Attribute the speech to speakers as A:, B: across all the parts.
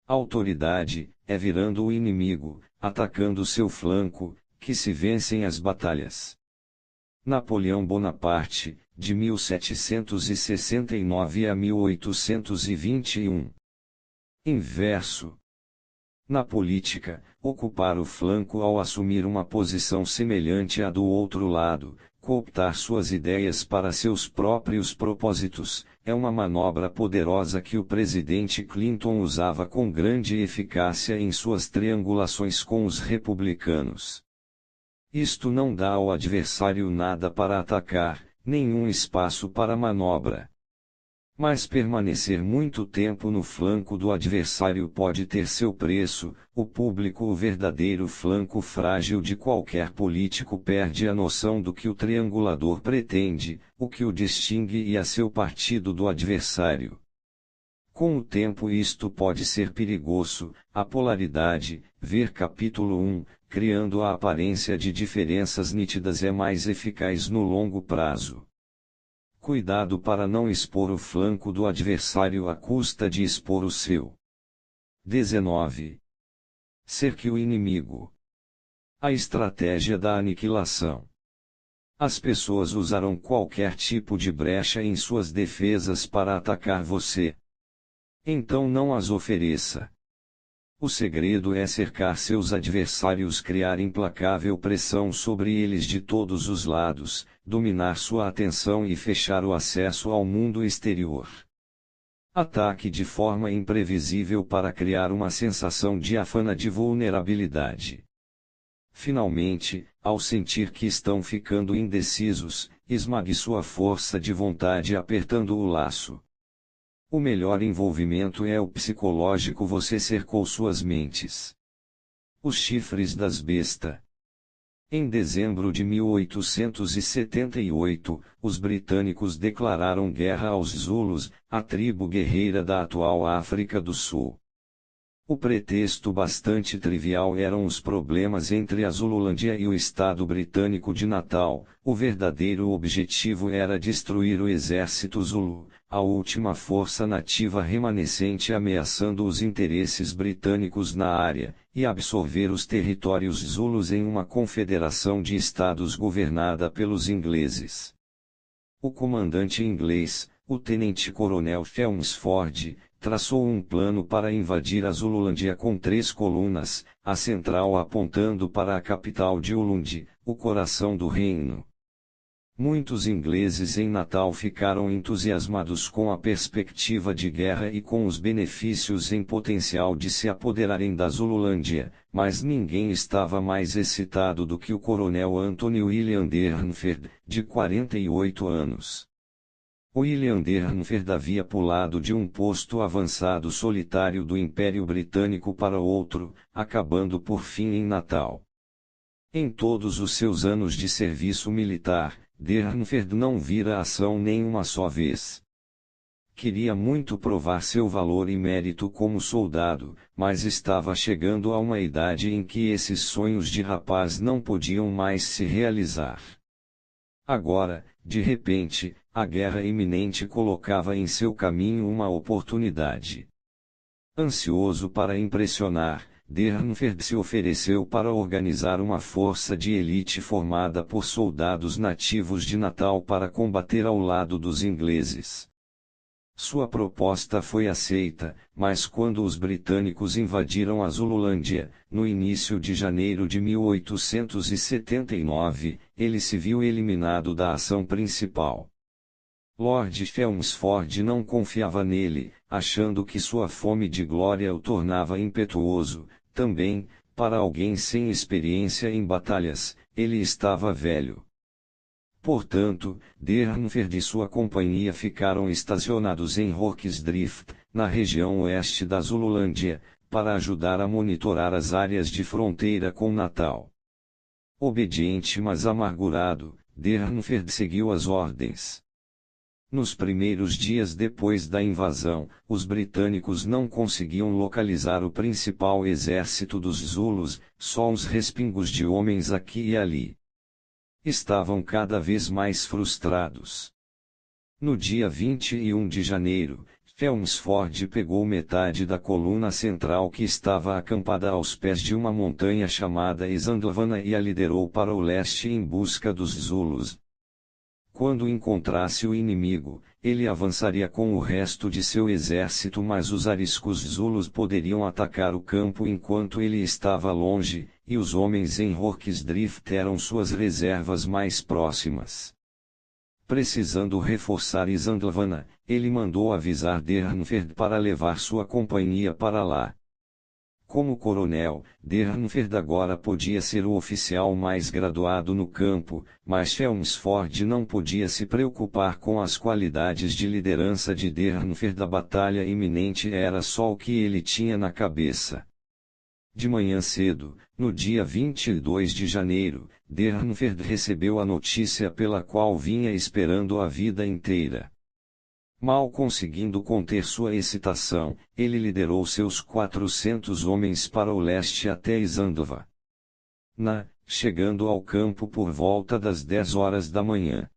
A: Autoridade, é virando o inimigo, atacando seu flanco, que se vencem as batalhas. Napoleão Bonaparte, de 1769 a 1821. Inverso. Na política, ocupar o flanco ao assumir uma posição semelhante à do outro lado, cooptar suas ideias para seus próprios propósitos, é uma manobra poderosa que o presidente Clinton usava com grande eficácia em suas triangulações com os republicanos. Isto não dá ao adversário nada para atacar, nenhum espaço para manobra. Mas permanecer muito tempo no flanco do adversário pode ter seu preço. O público, o verdadeiro flanco frágil de qualquer político, perde a noção do que o triangulador pretende, o que o distingue e a seu partido do adversário. Com o tempo isto pode ser perigoso. A polaridade, ver capítulo 1, criando a aparência de diferenças nítidas, é mais eficaz no longo prazo. Cuidado para não expor o flanco do adversário à custa de expor o seu. 19. Cerque o inimigo. A estratégia da aniquilação. As pessoas usarão qualquer tipo de brecha em suas defesas para atacar você. Então não as ofereça. O segredo é cercar seus adversários, criar implacável pressão sobre eles de todos os lados, dominar sua atenção e fechar o acesso ao mundo exterior. Ataque de forma imprevisível para criar uma sensação diáfana de vulnerabilidade. Finalmente, ao sentir que estão ficando indecisos, esmague sua força de vontade apertando o laço. O melhor envolvimento é o psicológico. Você cercou suas mentes. Os chifres das bestas. Em dezembro de 1878, os britânicos declararam guerra aos Zulus, a tribo guerreira da atual África do Sul. O pretexto bastante trivial eram os problemas entre a Zululândia e o Estado britânico de Natal. O verdadeiro objetivo era destruir o exército Zulu, a última força nativa remanescente ameaçando os interesses britânicos na área, e absorver os territórios Zulus em uma confederação de estados governada pelos ingleses. O comandante inglês, o tenente-coronel Chelmsford, traçou um plano para invadir a Zululândia com 3 colunas, a central apontando para a capital de Ulundi, o coração do reino. Muitos ingleses em Natal ficaram entusiasmados com a perspectiva de guerra e com os benefícios em potencial de se apoderarem da Zululândia, mas ninguém estava mais excitado do que o coronel Anthony William Durnford, de 48 anos. William Durnford havia pulado de um posto avançado solitário do Império Britânico para outro, acabando por fim em Natal. Em todos os seus anos de serviço militar, Durnford não vira ação nem uma só vez. Queria muito provar seu valor e mérito como soldado, mas estava chegando a uma idade em que esses sonhos de rapaz não podiam mais se realizar. Agora, de repente, a guerra iminente colocava em seu caminho uma oportunidade. Ansioso para impressionar, Durnford se ofereceu para organizar uma força de elite formada por soldados nativos de Natal para combater ao lado dos ingleses. Sua proposta foi aceita, mas quando os britânicos invadiram a Zululândia, no início de janeiro de 1879, ele se viu eliminado da ação principal. Lord Chelmsford não confiava nele, achando que sua fome de glória o tornava impetuoso. Também, para alguém sem experiência em batalhas, ele estava velho. Portanto, Durnford e sua companhia ficaram estacionados em Rorke's-Drift, na região oeste da Zululândia, para ajudar a monitorar as áreas de fronteira com Natal. Obediente mas amargurado, Durnford seguiu as ordens. Nos primeiros dias depois da invasão, os britânicos não conseguiam localizar o principal exército dos Zulus, só uns respingos de homens aqui e ali. Estavam cada vez mais frustrados. No dia 21 de janeiro, Chelmsford pegou metade da coluna central que estava acampada aos pés de uma montanha chamada Isandlwana e a liderou para o leste em busca dos Zulus. Quando encontrasse o inimigo, ele avançaria com o resto de seu exército, mas os ariscos Zulus poderiam atacar o campo enquanto ele estava longe, e os homens em Hawksdrift eram suas reservas mais próximas. Precisando reforçar Isandlwana, ele mandou avisar Dernfeld para levar sua companhia para lá. Como coronel, Dernfeld agora podia ser o oficial mais graduado no campo, mas Chelmsford não podia se preocupar com as qualidades de liderança de Dernfeld. A batalha iminente era só o que ele tinha na cabeça. De manhã cedo, no dia 22 de janeiro, Dernfeld recebeu a notícia pela qual vinha esperando a vida inteira. Mal conseguindo conter sua excitação, ele liderou seus 400 homens para o leste até Isandlwana. Chegando ao campo por volta das 10 horas da manhã.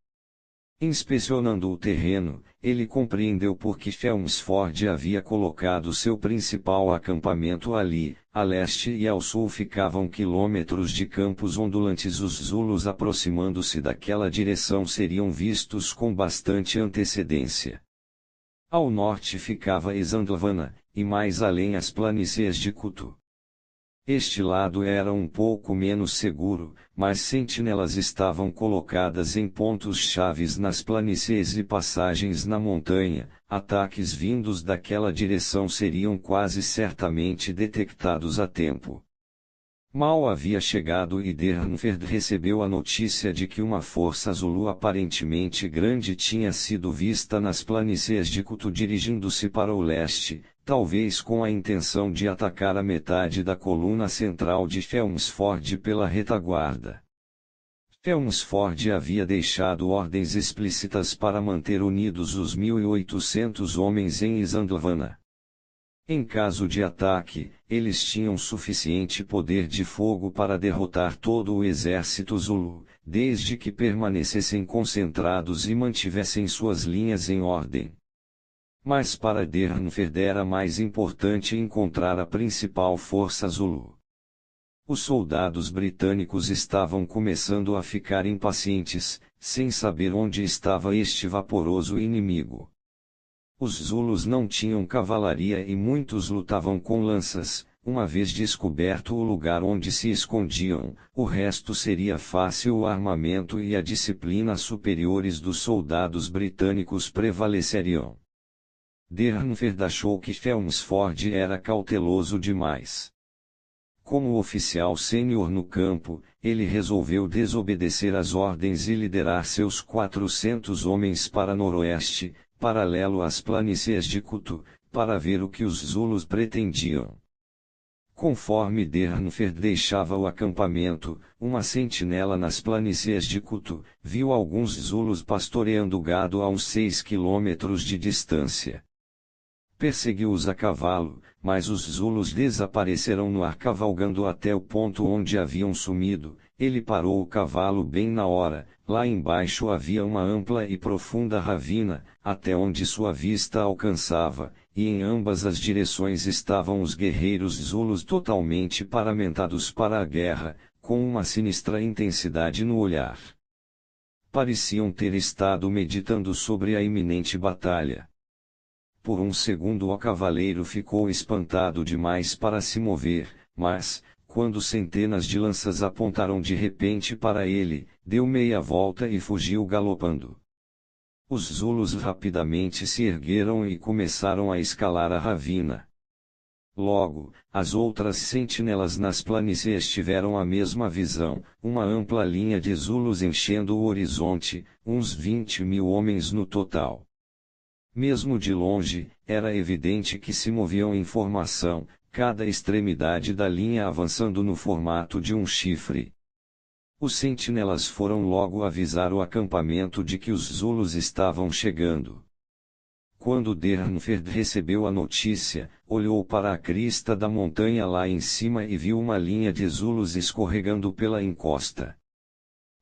A: Inspecionando o terreno, ele compreendeu por que Chelmsford havia colocado seu principal acampamento ali. A leste e ao sul ficavam quilômetros de campos ondulantes. Os Zulus aproximando-se daquela direção seriam vistos com bastante antecedência. Ao norte ficava Isandlwana, e mais além as planícies de Kutu. Este lado era um pouco menos seguro, mas sentinelas estavam colocadas em pontos chaves nas planícies e passagens na montanha. Ataques vindos daquela direção seriam quase certamente detectados a tempo. Mal havia chegado e Dernfeld recebeu a notícia de que uma força Zulu aparentemente grande tinha sido vista nas planícies de Kutu dirigindo-se para o leste, talvez com a intenção de atacar a metade da coluna central de Chelmsford pela retaguarda. Chelmsford havia deixado ordens explícitas para manter unidos os 1.800 homens em Isandlwana. Em caso de ataque, eles tinham suficiente poder de fogo para derrotar todo o exército Zulu, desde que permanecessem concentrados e mantivessem suas linhas em ordem. Mas para Dernfeld era mais importante encontrar a principal força Zulu. Os soldados britânicos estavam começando a ficar impacientes, sem saber onde estava este vaporoso inimigo. Os Zulus não tinham cavalaria e muitos lutavam com lanças. Uma vez descoberto o lugar onde se escondiam, o resto seria fácil. O armamento e a disciplina superiores dos soldados britânicos prevaleceriam. Dernfeld achou que Chelmsford era cauteloso demais. Como oficial sênior no campo, ele resolveu desobedecer às ordens e liderar seus 400 homens para noroeste, paralelo às planícies de Kutu, para ver o que os Zulus pretendiam. Conforme Dernfeld deixava o acampamento, uma sentinela nas planícies de Kutu viu alguns Zulus pastoreando gado a uns 6 quilômetros de distância. Perseguiu-os a cavalo, mas os Zulus desapareceram no ar cavalgando até o ponto onde haviam sumido. Ele parou o cavalo bem na hora. Lá embaixo havia uma ampla e profunda ravina, até onde sua vista alcançava, e em ambas as direções estavam os guerreiros Zulus totalmente paramentados para a guerra, com uma sinistra intensidade no olhar. Pareciam ter estado meditando sobre a iminente batalha. Por um segundo o cavaleiro ficou espantado demais para se mover, mas, quando centenas de lanças apontaram de repente para ele, deu meia volta e fugiu galopando. Os Zulus rapidamente se ergueram e começaram a escalar a ravina. Logo, as outras sentinelas nas planícies tiveram a mesma visão, uma ampla linha de Zulus enchendo o horizonte, uns 20.000 homens no total. Mesmo de longe, era evidente que se moviam em formação, cada extremidade da linha avançando no formato de um chifre. Os sentinelas foram logo avisar o acampamento de que os Zulus estavam chegando. Quando Dernfeld recebeu a notícia, olhou para a crista da montanha lá em cima e viu uma linha de Zulus escorregando pela encosta.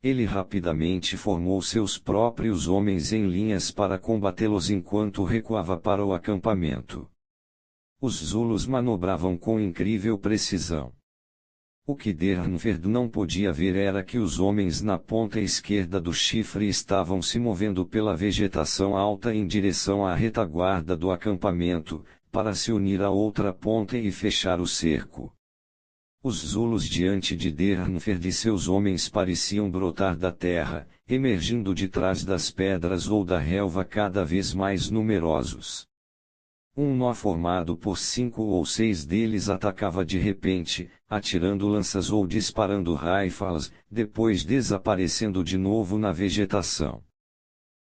A: ele rapidamente formou seus próprios homens em linhas para combatê-los enquanto recuava para o acampamento. Os Zulus manobravam com incrível precisão. O que Dernfeld não podia ver era que os homens na ponta esquerda do chifre estavam se movendo pela vegetação alta em direção à retaguarda do acampamento, para se unir à outra ponta e fechar o cerco. Os Zulus diante de Dernfeld e seus homens pareciam brotar da terra, emergindo de trás das pedras ou da relva cada vez mais numerosos. Um nó formado por 5 ou 6 deles atacava de repente, atirando lanças ou disparando rifles, depois desaparecendo de novo na vegetação.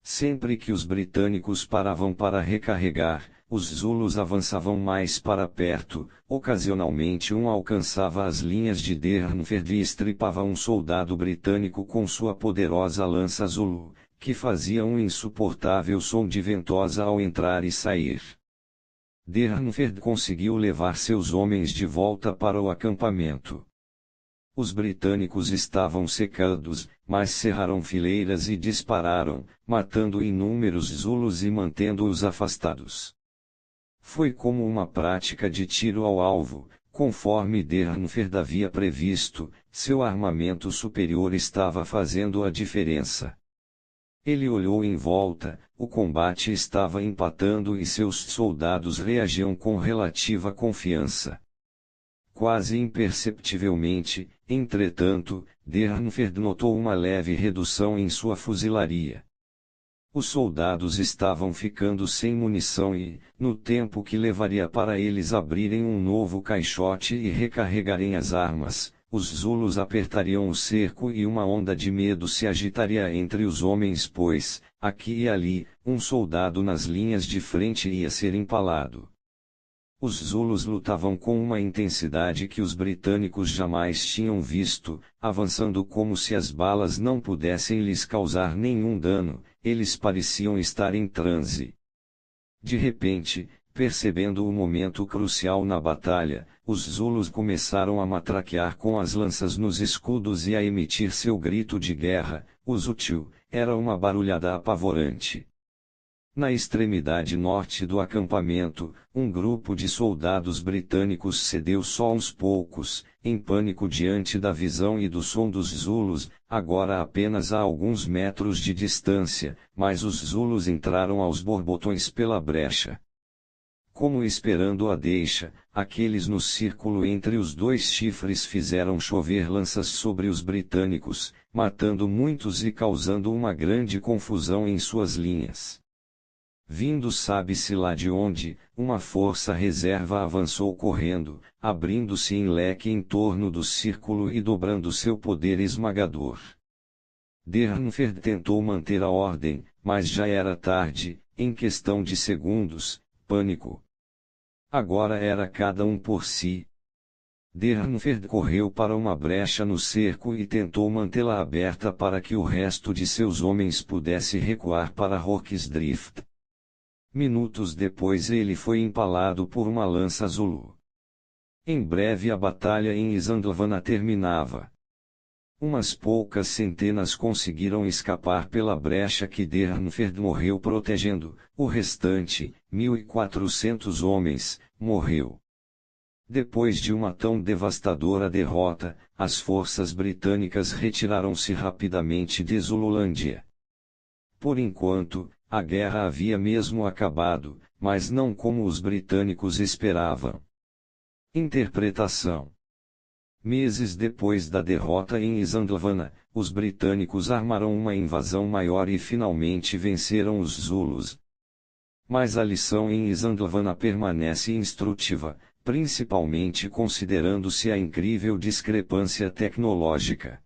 A: Sempre que os britânicos paravam para recarregar, os Zulus avançavam mais para perto, ocasionalmente um alcançava as linhas de Dernfeld e estripava um soldado britânico com sua poderosa lança Zulu, que fazia um insuportável som de ventosa ao entrar e sair. Dernfeld conseguiu levar seus homens de volta para o acampamento. Os britânicos estavam secados, mas cerraram fileiras e dispararam, matando inúmeros Zulus e mantendo-os afastados. Foi como uma prática de tiro ao alvo, conforme Dernfeld havia previsto, seu armamento superior estava fazendo a diferença. Ele olhou em volta, o combate estava empatando e seus soldados reagiam com relativa confiança. Quase imperceptivelmente, entretanto, Dernfeld notou uma leve redução em sua fuzilaria. Os soldados estavam ficando sem munição e, no tempo que levaria para eles abrirem um novo caixote e recarregarem as armas, os Zulus apertariam o cerco e uma onda de medo se agitaria entre os homens pois, aqui e ali, um soldado nas linhas de frente ia ser empalado. Os Zulus lutavam com uma intensidade que os britânicos jamais tinham visto, avançando como se as balas não pudessem lhes causar nenhum dano, eles pareciam estar em transe. De repente, percebendo o momento crucial na batalha, os Zulus começaram a matraquear com as lanças nos escudos e a emitir seu grito de guerra, o Zutiu, era uma barulhada apavorante. Na extremidade norte do acampamento, um grupo de soldados britânicos cedeu só uns poucos, em pânico diante da visão e do som dos Zulus, agora apenas a alguns metros de distância, mas os Zulus entraram aos borbotões pela brecha. Como esperando a deixa, aqueles no círculo entre os dois chifres fizeram chover lanças sobre os britânicos, matando muitos e causando uma grande confusão em suas linhas. Vindo sabe-se lá de onde, uma força reserva avançou correndo, abrindo-se em leque em torno do círculo e dobrando seu poder esmagador. Dernfeld tentou manter a ordem, mas já era tarde, em questão de segundos, pânico. Agora era cada um por si. Dernfeld correu para uma brecha no cerco e tentou mantê-la aberta para que o resto de seus homens pudesse recuar para Roxdrift. Minutos depois ele foi empalado por uma lança Zulu. Em breve a batalha em Isandlwana terminava. Umas poucas centenas conseguiram escapar pela brecha que Dernfeld morreu protegendo, o restante, 1.400 homens, morreu. Depois de uma tão devastadora derrota, as forças britânicas retiraram-se rapidamente de Zululândia. Por enquanto, a guerra havia mesmo acabado, mas não como os britânicos esperavam. Interpretação. Meses depois da derrota em Isandlwana, os britânicos armaram uma invasão maior e finalmente venceram os Zulus. Mas a lição em Isandlwana permanece instrutiva, principalmente considerando-se a incrível discrepância tecnológica.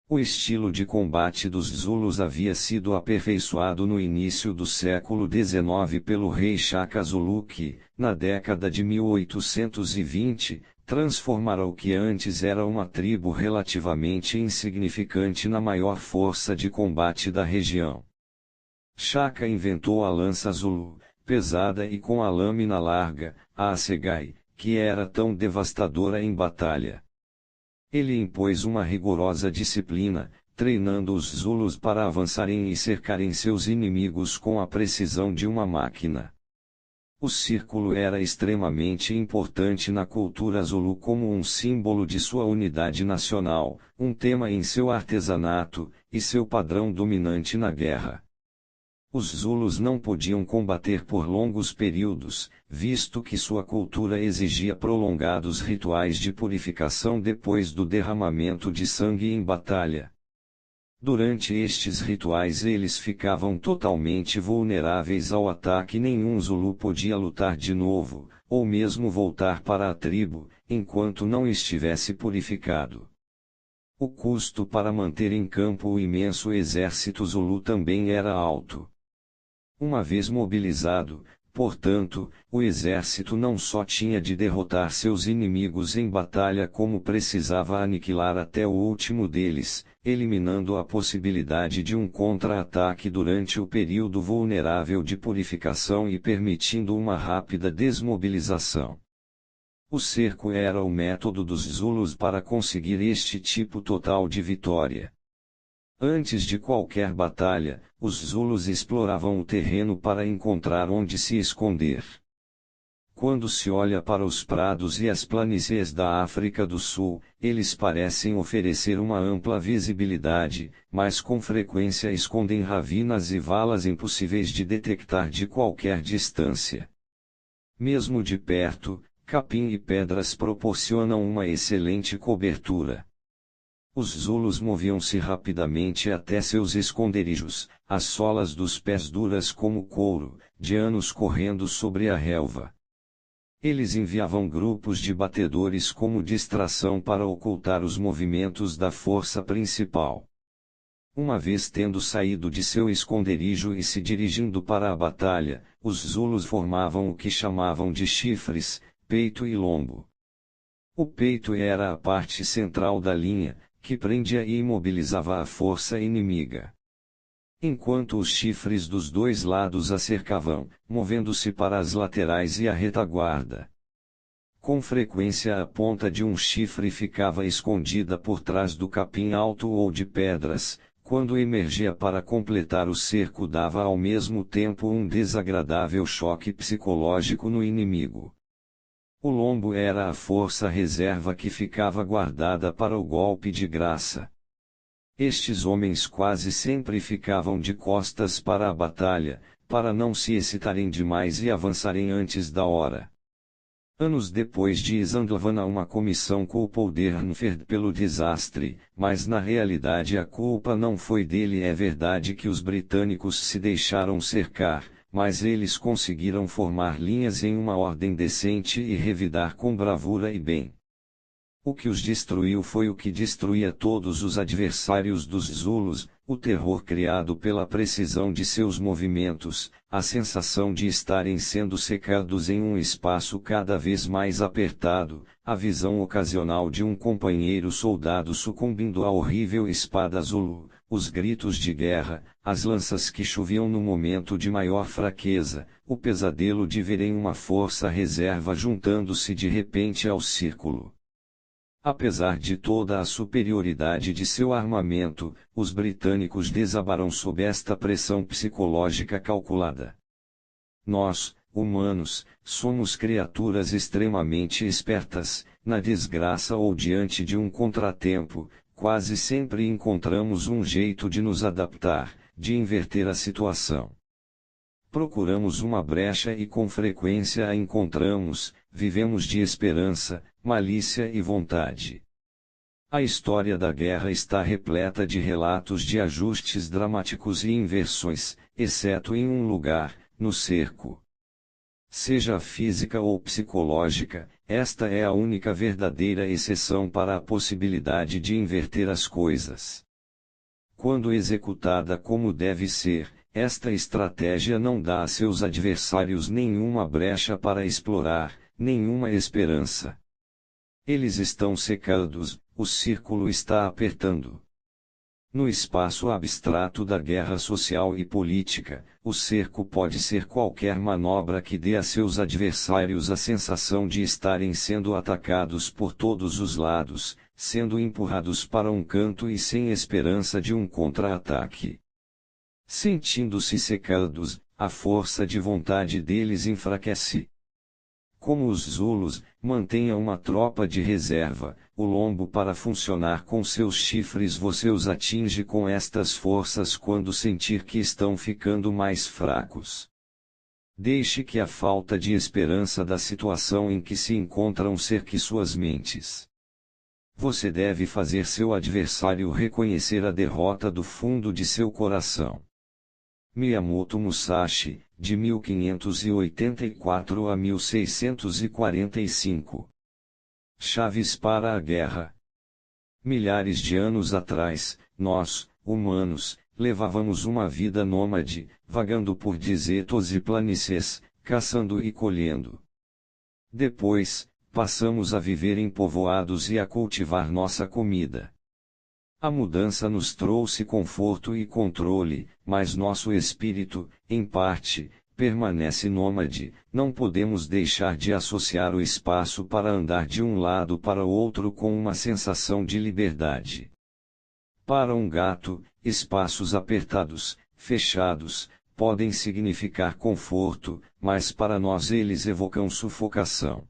A: O estilo de combate dos Zulus havia sido aperfeiçoado no início do século XIX pelo rei Shaka Zulu que, na década de 1820, transformara o que antes era uma tribo relativamente insignificante na maior força de combate da região. Shaka inventou a lança Zulu, pesada e com a lâmina larga, a assegai, que era tão devastadora em batalha. Ele impôs uma rigorosa disciplina, treinando os Zulus para avançarem e cercarem seus inimigos com a precisão de uma máquina. O círculo era extremamente importante na cultura Zulu como um símbolo de sua unidade nacional, um tema em seu artesanato, e seu padrão dominante na guerra. Os Zulus não podiam combater por longos períodos, visto que sua cultura exigia prolongados rituais de purificação depois do derramamento de sangue em batalha. Durante estes rituais eles ficavam totalmente vulneráveis ao ataque e nenhum Zulu podia lutar de novo, ou mesmo voltar para a tribo, enquanto não estivesse purificado. O custo para manter em campo o imenso exército Zulu também era alto. Uma vez mobilizado, portanto, o exército não só tinha de derrotar seus inimigos em batalha como precisava aniquilar até o último deles, eliminando a possibilidade de um contra-ataque durante o período vulnerável de purificação e permitindo uma rápida desmobilização. O cerco era o método dos Zulus para conseguir este tipo total de vitória. Antes de qualquer batalha, os Zulus exploravam o terreno para encontrar onde se esconder. Quando se olha para os prados e as planícies da África do Sul, eles parecem oferecer uma ampla visibilidade, mas com frequência escondem ravinas e valas impossíveis de detectar de qualquer distância. Mesmo de perto, capim e pedras proporcionam uma excelente cobertura. Os Zulus moviam-se rapidamente até seus esconderijos, as solas dos pés duras como couro, de anos correndo sobre a relva. Eles enviavam grupos de batedores como distração para ocultar os movimentos da força principal. Uma vez tendo saído de seu esconderijo e se dirigindo para a batalha, os Zulus formavam o que chamavam de chifres, peito e lombo. O peito era a parte central da linha, que prendia e imobilizava a força inimiga. Enquanto os chifres dos dois lados a cercavam, movendo-se para as laterais e a retaguarda. Com frequência a ponta de um chifre ficava escondida por trás do capim alto ou de pedras, quando emergia para completar o cerco dava ao mesmo tempo um desagradável choque psicológico no inimigo. O lombo era a força reserva que ficava guardada para o golpe de graça. Estes homens quase sempre ficavam de costas para a batalha, para não se excitarem demais e avançarem antes da hora. Anos depois de Isandlwana uma comissão culpou Dernfeld pelo desastre, mas na realidade a culpa não foi dele. É verdade que os britânicos se deixaram cercar, mas eles conseguiram formar linhas em uma ordem decente e revidar com bravura e bem. O que os destruiu foi o que destruía todos os adversários dos Zulus, o terror criado pela precisão de seus movimentos, a sensação de estarem sendo cercados em um espaço cada vez mais apertado, a visão ocasional de um companheiro soldado sucumbindo à horrível espada Zulu, os gritos de guerra, as lanças que choviam no momento de maior fraqueza, o pesadelo de verem uma força reserva juntando-se de repente ao círculo. Apesar de toda a superioridade de seu armamento, os britânicos desabaram sob esta pressão psicológica calculada. Nós, humanos, somos criaturas extremamente espertas, na desgraça ou diante de um contratempo, quase sempre encontramos um jeito de nos adaptar, de inverter a situação. Procuramos uma brecha e com frequência a encontramos, vivemos de esperança, malícia e vontade. A história da guerra está repleta de relatos de ajustes dramáticos e inversões, exceto em um lugar, no cerco. Seja física ou psicológica, esta é a única verdadeira exceção para a possibilidade de inverter as coisas. Quando executada como deve ser, esta estratégia não dá a seus adversários nenhuma brecha para explorar, nenhuma esperança. Eles estão cercados, o círculo está apertando. No espaço abstrato da guerra social e política, o cerco pode ser qualquer manobra que dê a seus adversários a sensação de estarem sendo atacados por todos os lados, sendo empurrados para um canto e sem esperança de um contra-ataque. Sentindo-se cercados, a força de vontade deles enfraquece. Como os Zulus, mantenha uma tropa de reserva, o lombo para funcionar com seus chifres. Você os atinge com estas forças quando sentir que estão ficando mais fracos. Deixe que a falta de esperança da situação em que se encontram cerque suas mentes. Você deve fazer seu adversário reconhecer a derrota do fundo de seu coração. Miyamoto Musashi, de 1584 a 1645. Chaves para a guerra. Milhares de anos atrás, nós, humanos, levávamos uma vida nômade, vagando por desertos e planícies, caçando e colhendo. Depois, passamos a viver em povoados e a cultivar nossa comida. A mudança nos trouxe conforto e controle, mas nosso espírito, em parte, permanece nômade. Não podemos deixar de associar o espaço para andar de um lado para o outro com uma sensação de liberdade. Para um gato, espaços apertados, fechados, podem significar conforto, mas para nós eles evocam sufocação.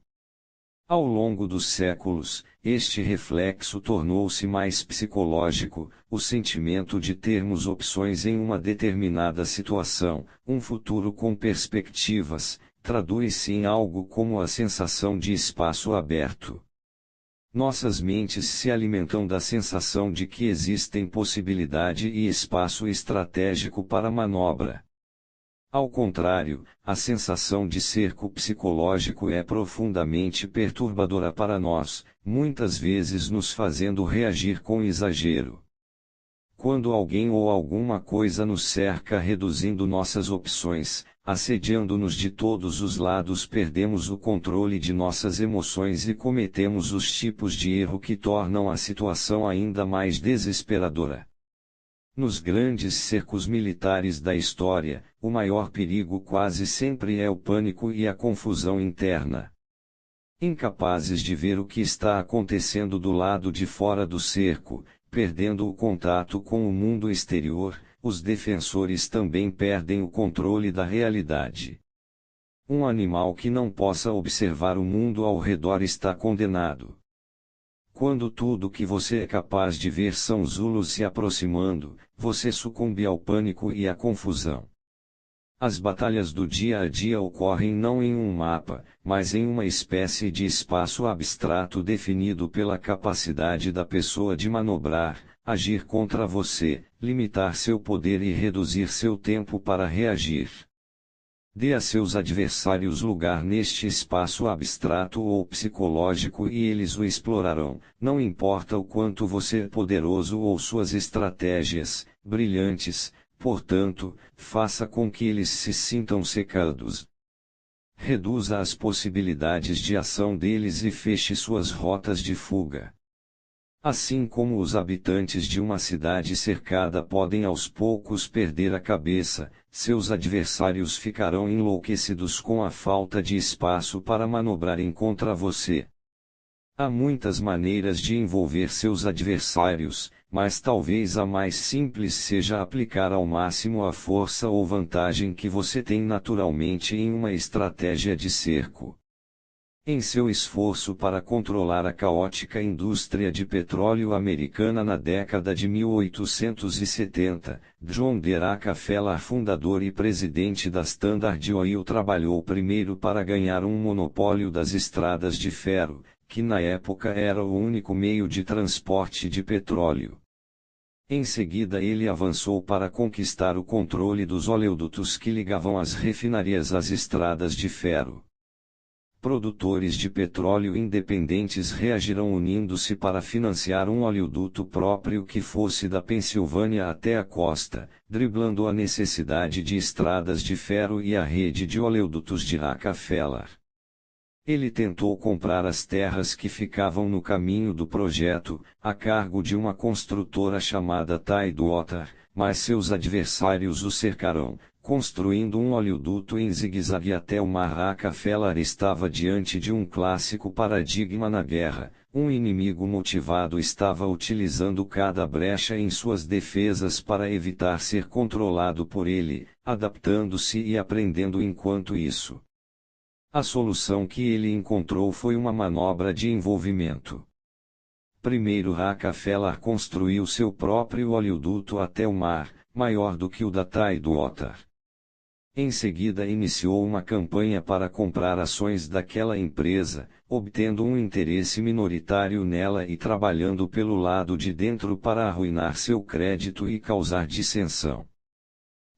A: Ao longo dos séculos, este reflexo tornou-se mais psicológico, o sentimento de termos opções em uma determinada situação, um futuro com perspectivas, traduz-se em algo como a sensação de espaço aberto. Nossas mentes se alimentam da sensação de que existem possibilidade e espaço estratégico para manobra. Ao contrário, a sensação de cerco psicológico é profundamente perturbadora para nós, muitas vezes nos fazendo reagir com exagero. Quando alguém ou alguma coisa nos cerca reduzindo nossas opções, assediando-nos de todos os lados, perdemos o controle de nossas emoções e cometemos os tipos de erro que tornam a situação ainda mais desesperadora. Nos grandes cercos militares da história, o maior perigo quase sempre é o pânico e a confusão interna. Incapazes de ver o que está acontecendo do lado de fora do cerco, perdendo o contato com o mundo exterior, os defensores também perdem o controle da realidade. Um animal que não possa observar o mundo ao redor está condenado. Quando tudo que você é capaz de ver são Zulus se aproximando, você sucumbe ao pânico e à confusão. As batalhas do dia a dia ocorrem não em um mapa, mas em uma espécie de espaço abstrato definido pela capacidade da pessoa de manobrar, agir contra você, limitar seu poder e reduzir seu tempo para reagir. Dê a seus adversários lugar neste espaço abstrato ou psicológico e eles o explorarão, não importa o quanto você é poderoso ou suas estratégias, brilhantes, portanto, faça com que eles se sintam cercados. Reduza as possibilidades de ação deles e feche suas rotas de fuga. Assim como os habitantes de uma cidade cercada podem aos poucos perder a cabeça, seus adversários ficarão enlouquecidos com a falta de espaço para manobrarem contra você. Há muitas maneiras de envolver seus adversários, mas talvez a mais simples seja aplicar ao máximo a força ou vantagem que você tem naturalmente em uma estratégia de cerco. Em seu esforço para controlar a caótica indústria de petróleo americana na década de 1870, John D. Rockefeller, fundador e presidente da Standard Oil, trabalhou primeiro para ganhar um monopólio das estradas de ferro, que na época era o único meio de transporte de petróleo. Em seguida ele avançou para conquistar o controle dos oleodutos que ligavam as refinarias às estradas de ferro. Produtores de petróleo independentes reagirão unindo-se para financiar um oleoduto próprio que fosse da Pensilvânia até a costa, driblando a necessidade de estradas de ferro e a rede de oleodutos de Rockefeller. Ele tentou comprar as terras que ficavam no caminho do projeto, a cargo de uma construtora chamada Tidewater, mas seus adversários o cercaram, construindo um oleoduto em zigue-zague até o mar. Rockefeller estava diante de um clássico paradigma na guerra. Um inimigo motivado estava utilizando cada brecha em suas defesas para evitar ser controlado por ele, adaptando-se e aprendendo enquanto isso. A solução que ele encontrou foi uma manobra de envolvimento. Primeiro, Rockefeller construiu seu próprio oleoduto até o mar, maior do que o da Tidewater. Em seguida, iniciou uma campanha para comprar ações daquela empresa, obtendo um interesse minoritário nela e trabalhando pelo lado de dentro para arruinar seu crédito e causar dissensão.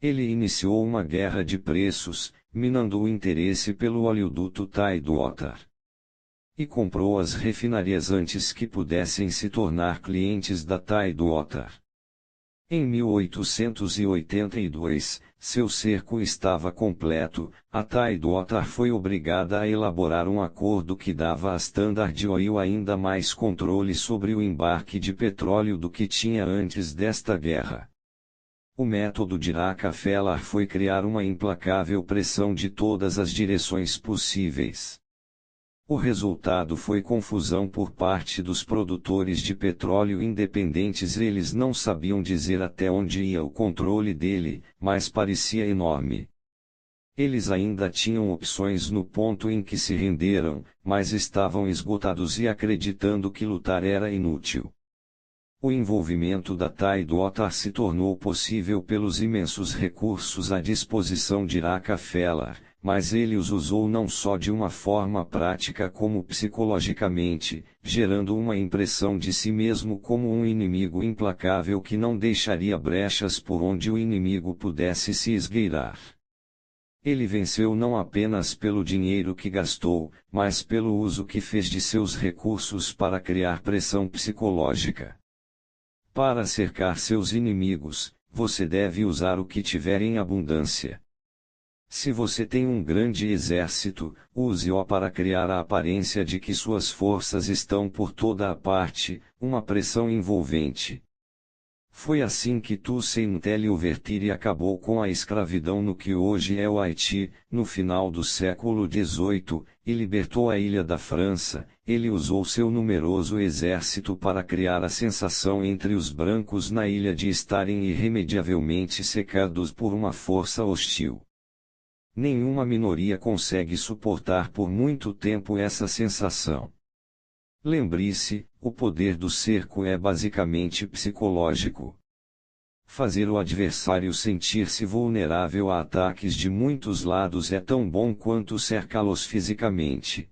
A: Ele iniciou uma guerra de preços, minando o interesse pelo oleoduto Tidewater. E comprou as refinarias antes que pudessem se tornar clientes da Tidewater. Em 1882, seu cerco estava completo. A Tidewater foi obrigada a elaborar um acordo que dava à Standard Oil ainda mais controle sobre o embarque de petróleo do que tinha antes desta guerra. O método de Rockefeller foi criar uma implacável pressão de todas as direções possíveis. O resultado foi confusão por parte dos produtores de petróleo independentes. Eles não sabiam dizer até onde ia o controle dele, mas parecia enorme. Eles ainda tinham opções no ponto em que se renderam, mas estavam esgotados e acreditando que lutar era inútil. O envolvimento da Tidewater se tornou possível pelos imensos recursos à disposição de Rockefeller, mas ele os usou não só de uma forma prática como psicologicamente, gerando uma impressão de si mesmo como um inimigo implacável que não deixaria brechas por onde o inimigo pudesse se esgueirar. Ele venceu não apenas pelo dinheiro que gastou, mas pelo uso que fez de seus recursos para criar pressão psicológica. Para cercar seus inimigos, você deve usar o que tiver em abundância. Se você tem um grande exército, use-o para criar a aparência de que suas forças estão por toda a parte, uma pressão envolvente. Foi assim que Toussaint Louverture acabou com a escravidão no que hoje é o Haiti, no final do século XVIII, e libertou a ilha da França. Ele usou seu numeroso exército para criar a sensação entre os brancos na ilha de estarem irremediavelmente cercados por uma força hostil. Nenhuma minoria consegue suportar por muito tempo essa sensação. Lembre-se, o poder do cerco é basicamente psicológico. Fazer o adversário sentir-se vulnerável a ataques de muitos lados é tão bom quanto cercá-los fisicamente.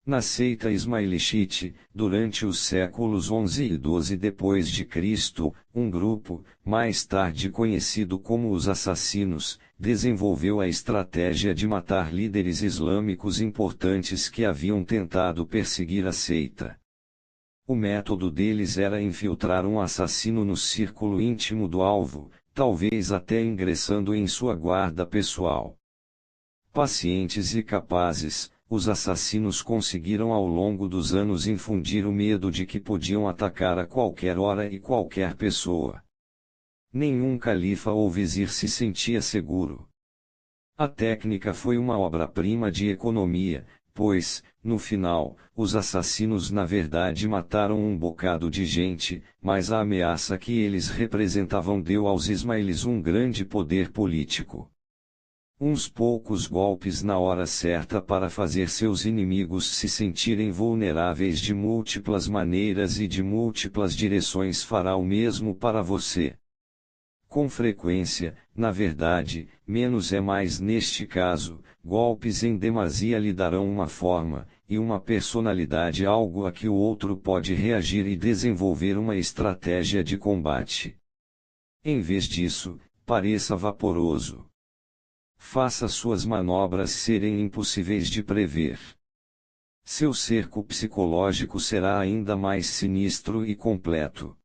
A: Na seita Ismailite, durante os séculos XI e XII depois de Cristo, um grupo, mais tarde conhecido como os assassinos, desenvolveu a estratégia de matar líderes islâmicos importantes que haviam tentado perseguir a seita. O método deles era infiltrar um assassino no círculo íntimo do alvo, talvez até ingressando em sua guarda pessoal. Pacientes e capazes, os assassinos conseguiram ao longo dos anos infundir o medo de que podiam atacar a qualquer hora e qualquer pessoa. Nenhum califa ou vizir se sentia seguro. A técnica foi uma obra-prima de economia, pois, no final, os assassinos na verdade mataram um bocado de gente, mas a ameaça que eles representavam deu aos ismaelis um grande poder político. Uns poucos golpes na hora certa para fazer seus inimigos se sentirem vulneráveis de múltiplas maneiras e de múltiplas direções fará o mesmo para você. Com frequência, na verdade, menos é mais neste caso, golpes em demasia lhe darão uma forma, e uma personalidade algo a que o outro pode reagir e desenvolver uma estratégia de combate. Em vez disso, pareça vaporoso. Faça suas manobras serem impossíveis de prever. Seu cerco psicológico será ainda mais sinistro e completo.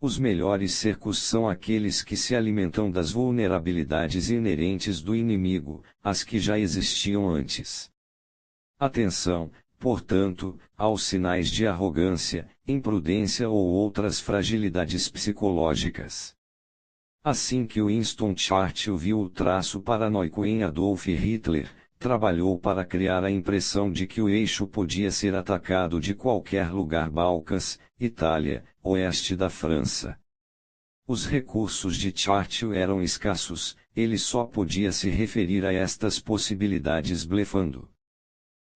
A: Os melhores cercos são aqueles que se alimentam das vulnerabilidades inerentes do inimigo, as que já existiam antes. Atenção, portanto, aos sinais de arrogância, imprudência ou outras fragilidades psicológicas. Assim que Winston Churchill viu o traço paranoico em Adolf Hitler, trabalhou para criar a impressão de que o eixo podia ser atacado de qualquer lugar: Balcãs, Itália, oeste da França. Os recursos de Churchill eram escassos, ele só podia se referir a estas possibilidades blefando.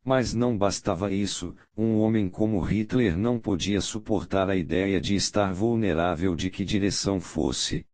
A: Mas não bastava isso, um homem como Hitler não podia suportar a ideia de estar vulnerável de que direção fosse.